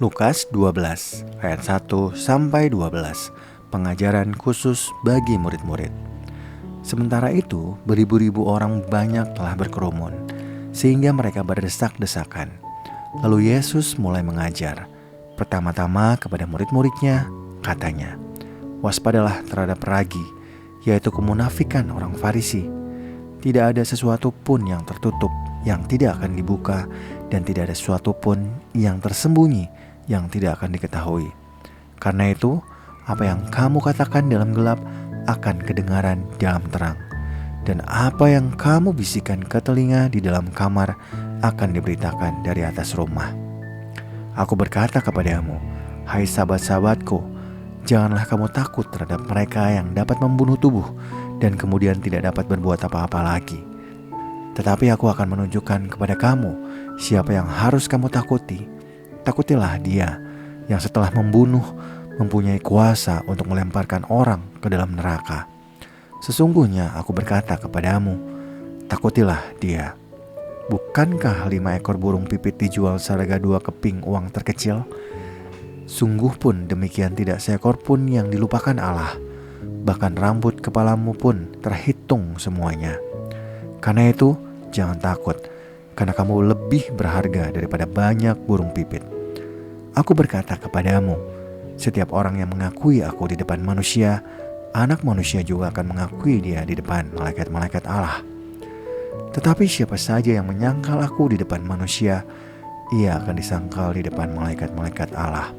Lukas 12 ayat 1-12, pengajaran khusus bagi murid-murid. Sementara itu, beribu-ribu orang banyak telah berkerumun, sehingga mereka berdesak-desakan. Lalu Yesus mulai mengajar, pertama-tama kepada murid-muridnya, katanya, "Waspadalah terhadap ragi, yaitu kemunafikan orang Farisi. Tidak ada sesuatu pun yang tertutup, yang tidak akan dibuka, dan tidak ada sesuatu pun yang tersembunyi, yang tidak akan diketahui. Karena itu, apa yang kamu katakan dalam gelap akan kedengaran dalam terang, dan apa yang kamu bisikan ke telinga di dalam kamar akan diberitakan dari atas rumah. Aku berkata kepadamu, hai sahabat-sahabatku, janganlah kamu takut terhadap mereka yang dapat membunuh tubuh dan kemudian tidak dapat berbuat apa-apa lagi. Tetapi aku akan menunjukkan kepada kamu siapa yang harus kamu takuti. Takutilah dia yang setelah membunuh mempunyai kuasa untuk melemparkan orang ke dalam neraka. Sesungguhnya aku berkata kepadamu, takutilah dia. Bukankah 5 ekor burung pipit dijual seharga 2 keping uang terkecil? Sungguh pun demikian tidak seekor pun yang dilupakan Allah. Bahkan rambut kepalamu pun terhitung semuanya. Karena itu jangan takut, karena kamu lebih berharga daripada banyak burung pipit. Aku berkata kepadamu, setiap orang yang mengakui aku di depan manusia, Anak Manusia juga akan mengakui dia di depan malaikat-malaikat Allah. Tetapi siapa saja yang menyangkal aku di depan manusia, ia akan disangkal di depan malaikat-malaikat Allah.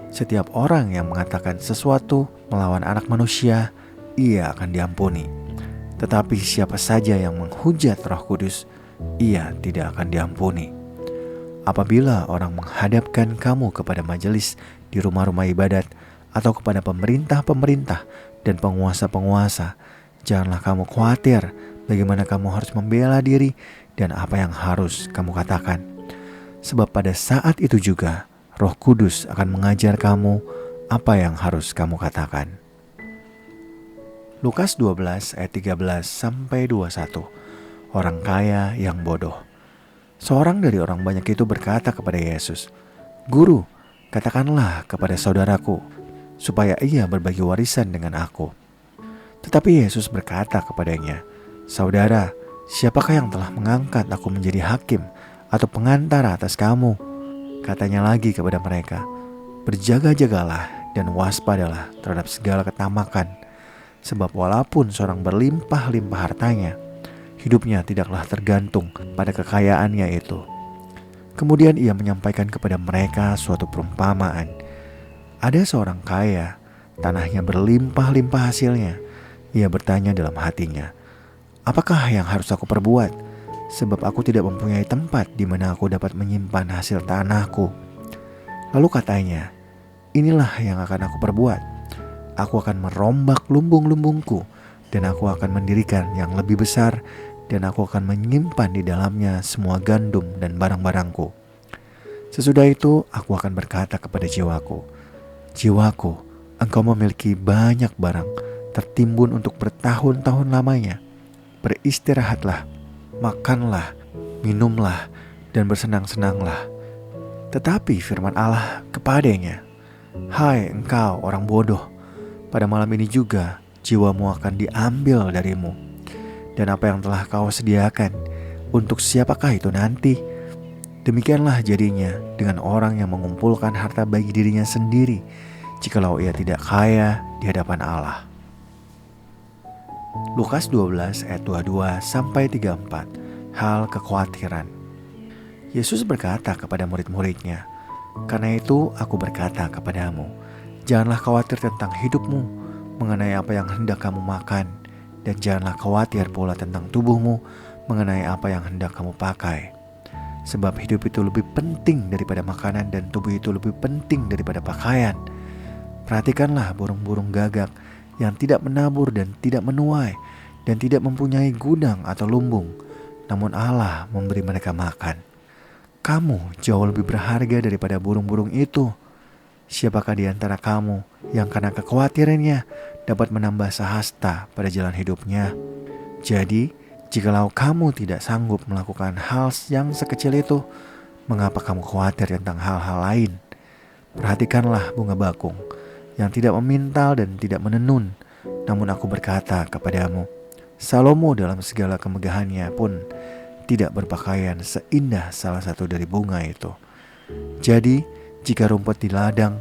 Setiap orang yang mengatakan sesuatu melawan Anak Manusia, ia akan diampuni. Tetapi siapa saja yang menghujat Roh Kudus, ia tidak akan diampuni. Apabila orang menghadapkan kamu kepada majelis di rumah-rumah ibadat atau kepada pemerintah-pemerintah dan penguasa-penguasa, janganlah kamu khawatir bagaimana kamu harus membela diri dan apa yang harus kamu katakan. Sebab pada saat itu juga Roh Kudus akan mengajar kamu apa yang harus kamu katakan. Lukas 12 ayat 13-21, orang kaya yang bodoh. Seorang dari orang banyak itu berkata kepada Yesus, "Guru, katakanlah kepada saudaraku, supaya ia berbagi warisan dengan aku." Tetapi Yesus berkata kepadanya, "Saudara, siapakah yang telah mengangkat aku menjadi hakim atau pengantara atas kamu?" Katanya lagi kepada mereka, "Berjaga-jagalah dan waspadalah terhadap segala ketamakan, sebab walaupun seorang berlimpah-limpah hartanya, hidupnya tidaklah tergantung pada kekayaannya itu." Kemudian ia menyampaikan kepada mereka suatu perumpamaan. Ada seorang kaya, tanahnya berlimpah-limpah hasilnya. Ia bertanya dalam hatinya, "Apakah yang harus aku perbuat? Sebab aku tidak mempunyai tempat di mana aku dapat menyimpan hasil tanahku." Lalu katanya, "Inilah yang akan aku perbuat. Aku akan merombak lumbung-lumbungku, dan aku akan mendirikan yang lebih besar, dan aku akan menyimpan di dalamnya semua gandum dan barang-barangku. Sesudah itu aku akan berkata kepada jiwaku, jiwaku, engkau memiliki banyak barang tertimbun untuk bertahun-tahun lamanya. Beristirahatlah, makanlah, minumlah, dan bersenang-senanglah." Tetapi firman Allah kepadanya, "Hai engkau orang bodoh, pada malam ini juga jiwamu akan diambil darimu. Dan apa yang telah kau sediakan, untuk siapakah itu nanti?" Demikianlah jadinya dengan orang yang mengumpulkan harta bagi dirinya sendiri, jikalau ia tidak kaya di hadapan Allah. Lukas 12 ayat 22-34, hal kekhawatiran. Yesus berkata kepada murid-muridnya, "Karena itu aku berkata kepadamu, janganlah khawatir tentang hidupmu, mengenai apa yang hendak kamu makan, dan janganlah khawatir pula tentang tubuhmu, mengenai apa yang hendak kamu pakai. Sebab hidup itu lebih penting daripada makanan, dan tubuh itu lebih penting daripada pakaian. Perhatikanlah burung-burung gagak yang tidak menabur dan tidak menuai, dan tidak mempunyai gudang atau lumbung, namun Allah memberi mereka makan. Kamu jauh lebih berharga daripada burung-burung itu. Siapakah di antara kamu yang karena kekhawatirannya dapat menambah sehasta pada jalan hidupnya? Jadi, jikalau kamu tidak sanggup melakukan hal yang sekecil itu, mengapa kamu khawatir tentang hal-hal lain? Perhatikanlah bunga bakung yang tidak memintal dan tidak menenun. Namun aku berkata kepadamu, Salomo dalam segala kemegahannya pun tidak berpakaian seindah salah satu dari bunga itu. Jadi, jika rumput di ladang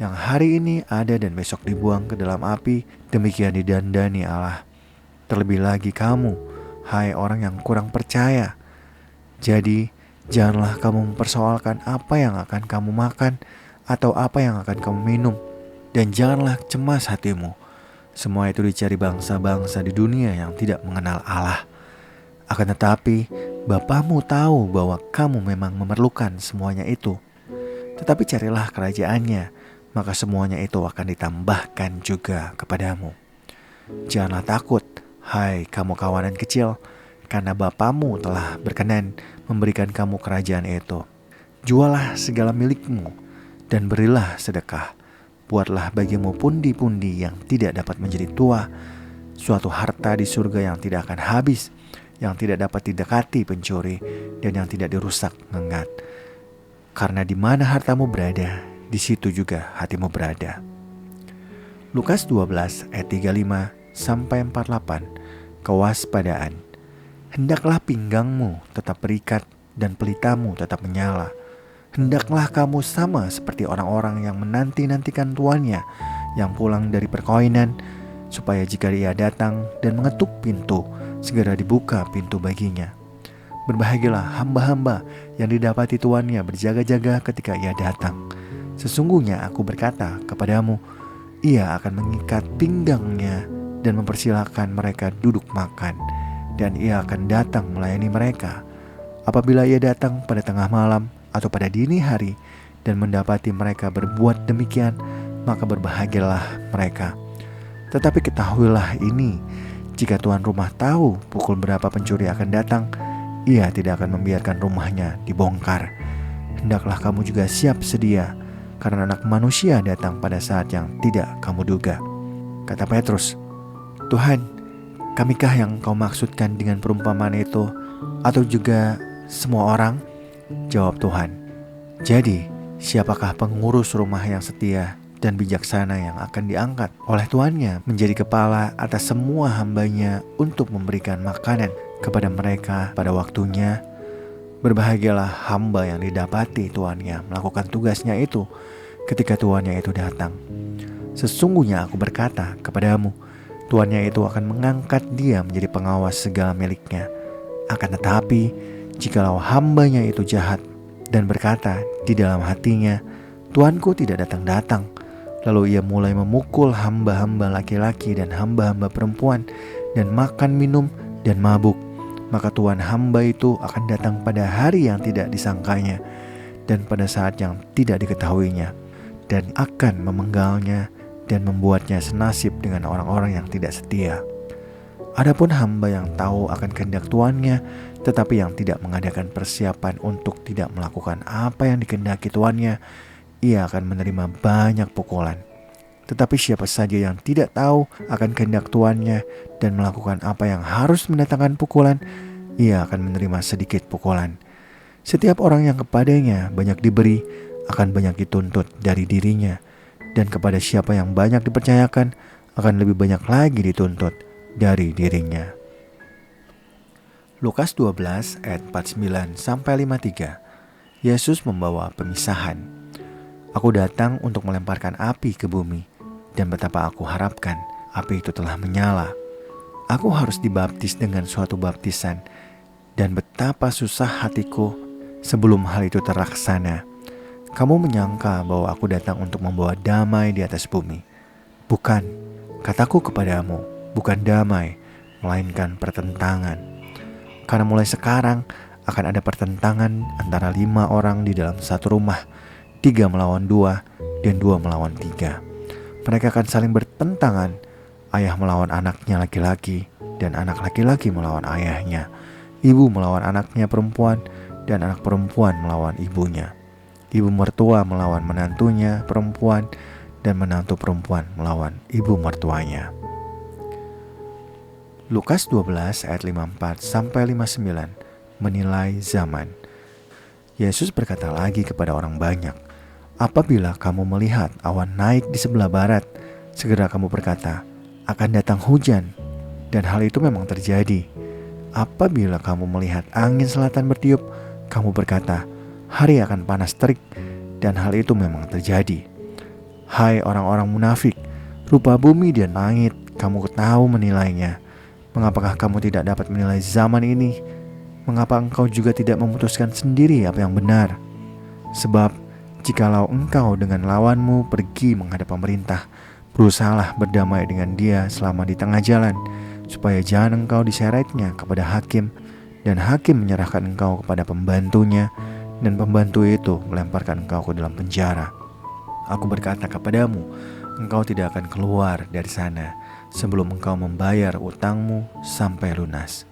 yang hari ini ada dan besok dibuang ke dalam api, demikian didandani Allah. Terlebih lagi kamu, hai orang yang kurang percaya. Jadi, janganlah kamu mempersoalkan apa yang akan kamu makan atau apa yang akan kamu minum, dan janganlah cemas hatimu. Semua itu dicari bangsa-bangsa di dunia yang tidak mengenal Allah. Akan tetapi, Bapamu tahu bahwa kamu memang memerlukan semuanya itu. Tetapi carilah kerajaannya, maka semuanya itu akan ditambahkan juga kepadamu. Janganlah takut, hai kamu kawanan kecil, karena Bapamu telah berkenan memberikan kamu kerajaan itu. Jualah segala milikmu dan berilah sedekah. Buatlah bagimu pundi-pundi yang tidak dapat menjadi tua, suatu harta di surga yang tidak akan habis, yang tidak dapat didekati pencuri, dan yang tidak dirusak ngengat. Karena di mana hartamu berada, di situ juga hatimu berada. Lukas 12 ayat 35 sampai 48. Kewaspadaan. Hendaklah pinggangmu tetap berikat dan pelitamu tetap menyala. Hendaklah kamu sama seperti orang-orang yang menanti-nantikan tuannya yang pulang dari perkawinan, supaya jika ia datang dan mengetuk pintu, segera dibuka pintu baginya. Berbahagialah hamba-hamba yang didapati tuannya berjaga-jaga ketika ia datang. Sesungguhnya aku berkata kepadamu, ia akan mengikat pinggangnya dan mempersilahkan mereka duduk makan, dan ia akan datang melayani mereka. Apabila ia datang pada tengah malam atau pada dini hari dan mendapati mereka berbuat demikian, maka berbahagialah mereka. Tetapi ketahuilah ini, jika tuan rumah tahu pukul berapa pencuri akan datang, ia tidak akan membiarkan rumahnya dibongkar. Hendaklah kamu juga siap sedia, karena Anak Manusia datang pada saat yang tidak kamu duga. Kata Petrus, Tuhan, kamikah yang kau maksudkan dengan perumpamaan itu, atau juga semua orang? Jawab Tuhan, jadi siapakah pengurus rumah yang setia dan bijaksana yang akan diangkat oleh tuannya menjadi kepala atas semua hambanya untuk memberikan makanan kepada mereka pada waktunya? Berbahagialah hamba yang didapati tuannya melakukan tugasnya itu ketika tuannya itu datang. Sesungguhnya aku berkata kepadamu, tuannya itu akan mengangkat dia menjadi pengawas segala miliknya. Akan tetapi, jikalau hambanya itu jahat dan berkata di dalam hatinya, Tuanku tidak datang-datang, lalu ia mulai memukul hamba-hamba laki-laki dan hamba-hamba perempuan dan makan minum dan mabuk, maka tuan hamba itu akan datang pada hari yang tidak disangkanya dan pada saat yang tidak diketahuinya, dan akan memenggalnya dan membuatnya senasib dengan orang-orang yang tidak setia. Adapun hamba yang tahu akan kehendak tuannya, tetapi yang tidak mengadakan persiapan untuk tidak melakukan apa yang dikehendaki tuannya, ia akan menerima banyak pukulan. Tetapi siapa saja yang tidak tahu akan kehendak tuannya dan melakukan apa yang harus mendatangkan pukulan, ia akan menerima sedikit pukulan. Setiap orang yang kepadanya banyak diberi, akan banyak dituntut dari dirinya, dan kepada siapa yang banyak dipercayakan, akan lebih banyak lagi dituntut dari dirinya. Lukas 12 ayat 49 sampai 53. Yesus membawa pemisahan. Aku datang untuk melemparkan api ke bumi, dan betapa aku harapkan api itu telah menyala. Aku harus dibaptis dengan suatu baptisan, dan betapa susah hatiku sebelum hal itu terlaksana. Kamu menyangka bahwa aku datang untuk membawa damai di atas bumi. Bukan, kataku kepadamu, bukan damai, melainkan pertentangan. Karena mulai sekarang akan ada pertentangan antara 5 orang di dalam satu rumah, 3 melawan 2, dan 2 melawan 3. Mereka akan saling bertentangan, ayah melawan anaknya laki-laki, dan anak laki-laki melawan ayahnya, ibu melawan anaknya perempuan, dan anak perempuan melawan ibunya, ibu mertua melawan menantunya perempuan, dan menantu perempuan melawan ibu mertuanya. Lukas 12 ayat 54 sampai 59 menilai zaman. Yesus berkata lagi kepada orang banyak, Apabila kamu melihat awan naik di sebelah barat, segera kamu berkata, akan datang hujan. Dan hal itu memang terjadi. Apabila kamu melihat angin selatan bertiup, kamu berkata, hari akan panas terik. Dan hal itu memang terjadi. Hai orang-orang munafik, rupa bumi dan langit, kamu tahu menilainya. Mengapakah kamu tidak dapat menilai zaman ini? Mengapa engkau juga tidak memutuskan sendiri apa yang benar? Sebab, jikalau engkau dengan lawanmu pergi menghadap pemerintah, berusahalah berdamai dengan dia selama di tengah jalan, supaya jangan engkau diseretnya kepada hakim, dan hakim menyerahkan engkau kepada pembantunya, dan pembantu itu melemparkan engkau ke dalam penjara. Aku berkata kepadamu, engkau tidak akan keluar dari sana sebelum engkau membayar utangmu sampai lunas.